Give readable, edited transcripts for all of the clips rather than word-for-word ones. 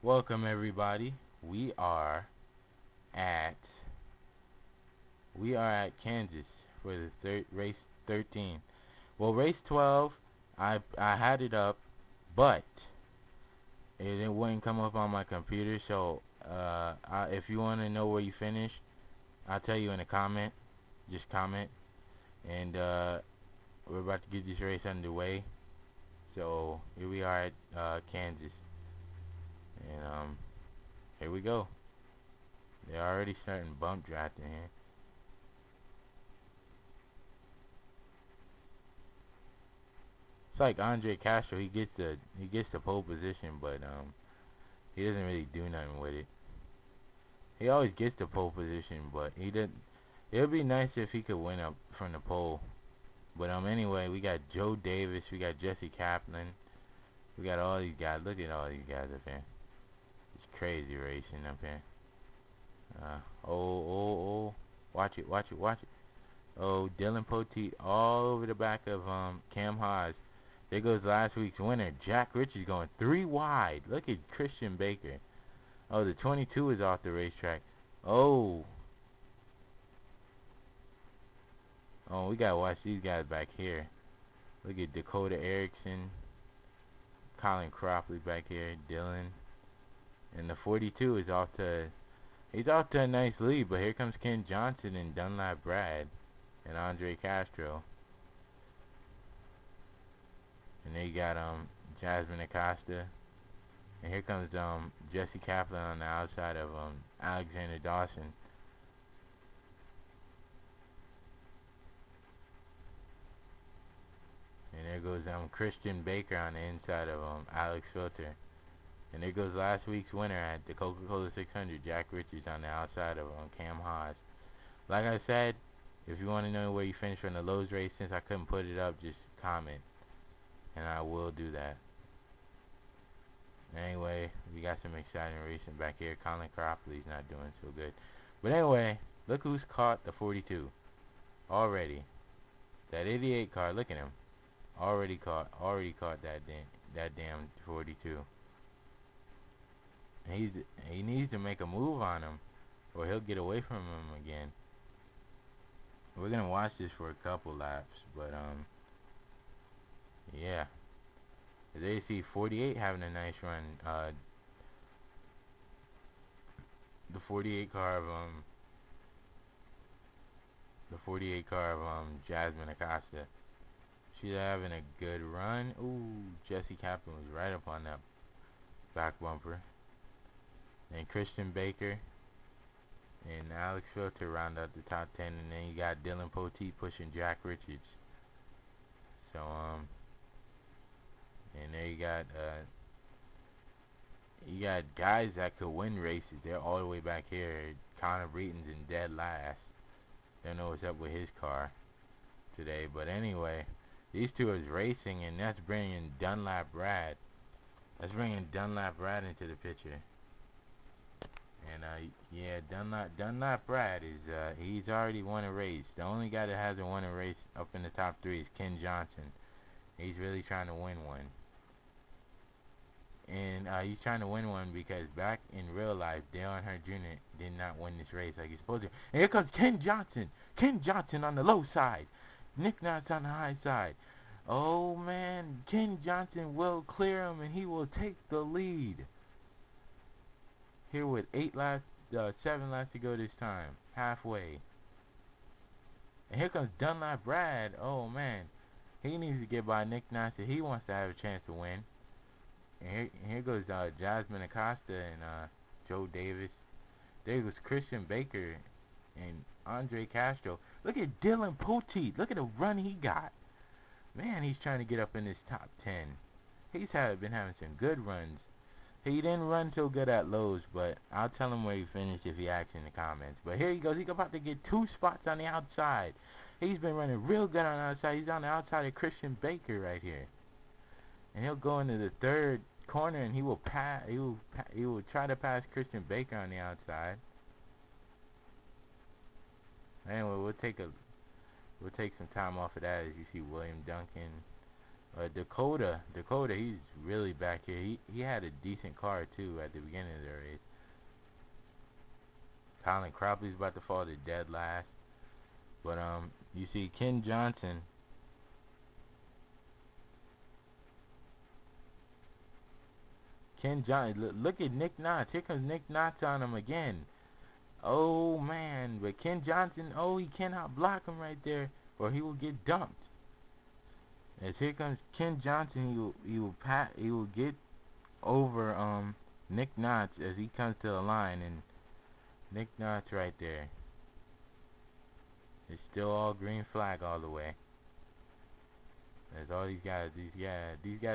Welcome everybody. We are at Kansas for the third race 13. Well, race 12, I had it up, but it wouldn't come up on my computer. So if you want to know where you finished, I'll tell you in a comment. Just comment, and we're about to get this race underway. So here we are at Kansas, and here we go. They're already starting bump drafting here. It's like Andre Castro. He gets the pole position, but he doesn't really do nothing with it. He always gets the pole position, but he didn't. It would be nice if he could win up from the pole. But anyway, we got Joe Davis, we got Jesse Kaplan, we got all these guys. Look at all these guys up here. It's crazy racing up here. Oh, watch it, watch it, watch it. Oh, Dylan Poteet all over the back of Cam Haas. There goes last week's winner. Jack Ritchie's going 3 wide. Look at Christian Baker. Oh, the 22 is off the racetrack. Oh. Oh, we gotta watch these guys back here. Look at Dakota Erickson. Colin Cropley back here. Dylan. And the 42 is off to... He's off to a nice lead, but here comes Ken Johnson and Dunlap Brad. And Andre Castro. And then you got Jasmine Acosta. And here comes Jesse Kaplan on the outside of Alexander Dawson. And there goes Christian Baker on the inside of Alex Filter. And there goes last week's winner at the Coca-Cola 600, Jack Richards on the outside of Cam Haas. Like I said, if you want to know where you finished from the Lowe's race, since I couldn't put it up, just comment. And I will do that. Anyway, we got some exciting racing back here. Colin Cropley's not doing so good. But anyway, look who's caught the 42 already. That 88 car, look at him. Already caught that damn 42. He needs to make a move on him, or he'll get away from him again. We're gonna watch this for a couple laps, but yeah. As see 48 having a nice run. The 48 car of Jasmine Acosta. She's having a good run. Ooh, Jesse Kaplan was right up on that back bumper. And Christian Baker and Alex Filter round out the top 10, and then you got Dylan Poteet pushing Jack Richards. So and there you got guys that could win races. They're all the way back here. Connor Breton's in dead last. Don't know what's up with his car today, but anyway, these two is racing, and that's bringing Dunlap Brad. That's bringing Dunlap Brad into the picture. And yeah, Dunlap Brad is he's already won a race. The only guy that hasn't won a race up in the top 3 is Ken Johnson. He's really trying to win one. And he's trying to win one because back in real life, Dale Earnhardt Jr. did not win this race like he's supposed to. And here comes Ken Johnson. Ken Johnson on the low side. Nick Knox on the high side. Oh man, Ken Johnson will clear him and he will take the lead. Here with 7 laps to go this time. Halfway. And here comes Dunlap Brad. Oh man, he needs to get by Nick Knox if he wants to have a chance to win. And here goes Jasmine Acosta and Joe Davis. There goes Christian Baker and Andre Castro. Look at Dylan Poteet. Look at the run he got. Man, he's trying to get up in this top 10. He's been having some good runs. He didn't run so good at Lowe's, but I'll tell him where he finished if he asks in the comments. But here he goes. He's about to get 2 spots on the outside. He's been running real good on the outside. He's on the outside of Christian Baker right here. And he'll go into the 3rd corner and he will try to pass Christian Baker on the outside. Anyway, we'll take some time off of that as you see William Duncan Dakota, he's really back here. He had a decent car too at the beginning of the race. Colin Cropley's about to fall to dead last. But you see Ken Johnson. Look at Nick Knotts. Here comes Nick Knotts on him again. Oh man, but Ken Johnson, oh, he cannot block him right there, or he will get dumped. As here comes Ken Johnson, he will get over Nick Knotts as he comes to the line, and Nick Knotts right there. It's still all green flag all the way. As all these guys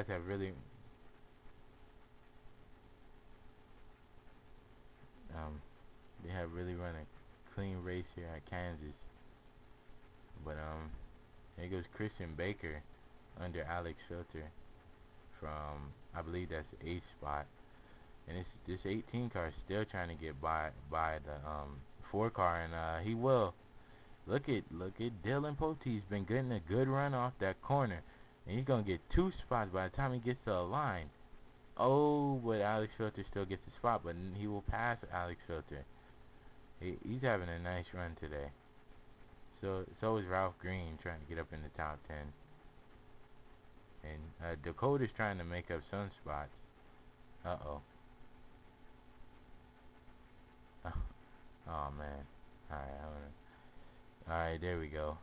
have really um they have really run a clean race here at Kansas. But here goes Christian Baker under Alex Filter from, I believe that's the 8th spot. And this 18 car is still trying to get by the 4 car, and he will. Look at Dylan Potte's been getting a good run off that corner, and he's gonna get 2 spots by the time he gets to the line. Oh, but Alex Filter still gets the spot, but he will pass Alex Filter. He's having a nice run today. So is Ralph Green trying to get up in the top 10. And Dakota's trying to make up some spots. Uh-oh. Oh, man. Alright, there we go.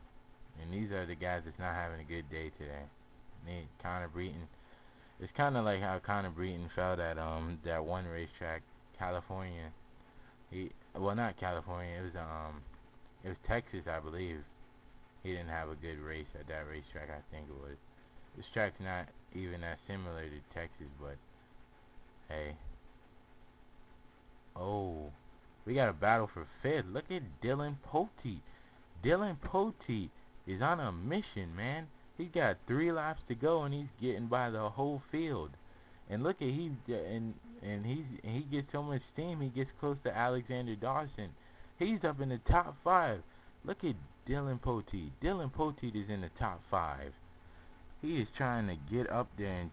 And these are the guys that's not having a good day today. Connor Breton. It's kind of like how Connor Breton felt at that one racetrack, California. Well, not California. It was Texas, I believe. He didn't have a good race at that racetrack. I think it was. This track's not even that similar to Texas, but hey. Oh, we got a battle for 5th. Look at Dylan Pote. Dylan Pote is on a mission, man. He's got 3 laps to go, and he's getting by the whole field. And look at he gets so much steam. He gets close to Alexander Dawson. He's up in the top 5. Look at Dylan Pote. Dylan Pote is in the top 5. He is trying to get up there and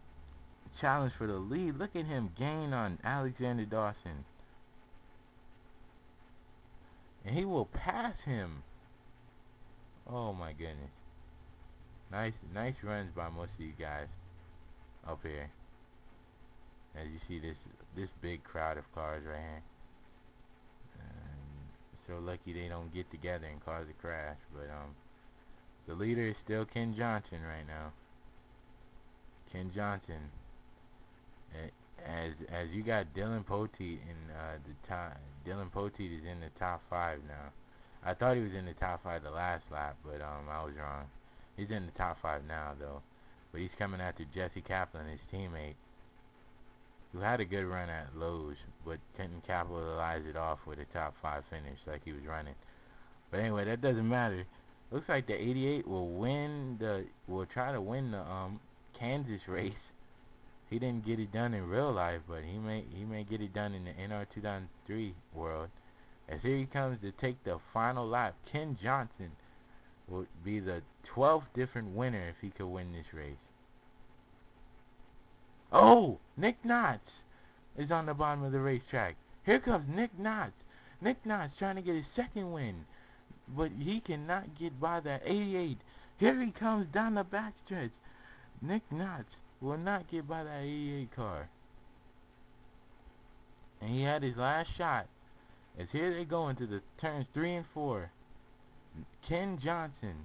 challenge for the lead. Look at him gain on Alexander Dawson. And he will pass him. Oh my goodness. Nice runs by most of these guys up here. As you see this big crowd of cars right here. So lucky they don't get together and cause a crash. But the leader is still Ken Johnson right now. Ken Johnson. As you got Dylan Pote in the top. Dylan Pote is in the top 5 now. I thought he was in the top 5 the last lap, but I was wrong. He's in the top 5 now though. But he's coming after Jesse Kaplan, his teammate, who had a good run at Lowe's, but couldn't capitalize it off with a top 5 finish like he was running. But anyway, that doesn't matter. Looks like the 88 will try to win the Kansas race. He didn't get it done in real life, but he may get it done in the NR 2003 world. As here he comes to take the final lap. Ken Johnson would be the 12th different winner if he could win this race. Oh, Nick Knotts is on the bottom of the racetrack. Here comes Nick Knotts. Nick Knotts trying to get his 2nd win, but he cannot get by that 88. Here he comes down the backstretch. Nick Knotts will not get by that 88 car. And he had his last shot. As here they go into the turns 3 and 4. Ken Johnson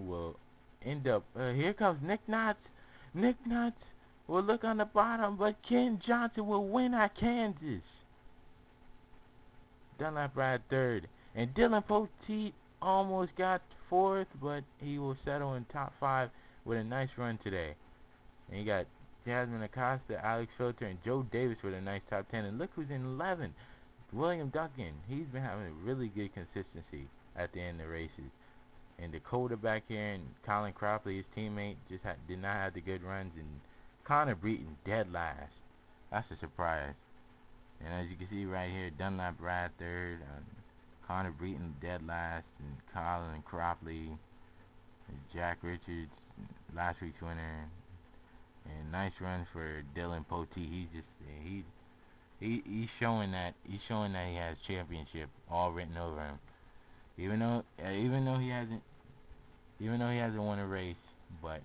will end up. Here comes Nick Knotts. Nick Knotts will look on the bottom, but Ken Johnson will win at Kansas. Dunlap Brad 3rd. And Dylan Pote almost got 4th, but he will settle in top 5 with a nice run today. And you got Jasmine Acosta, Alex Filter, and Joe Davis with a nice top 10. And look who's in 11th. William Duncan. He's been having a really good consistency at the end of the races. And Dakota back here, and Colin Cropley, his teammate, did not have the good runs. And Connor Breton dead last. That's a surprise. And as you can see right here, Dunlap Brad 3rd, Connor Breton dead last, and Colin Cropley, and Jack Richards, last week's winner. And nice run for Dylan Pote. He's showing that he has championship all written over him. Even though he hasn't won a race, but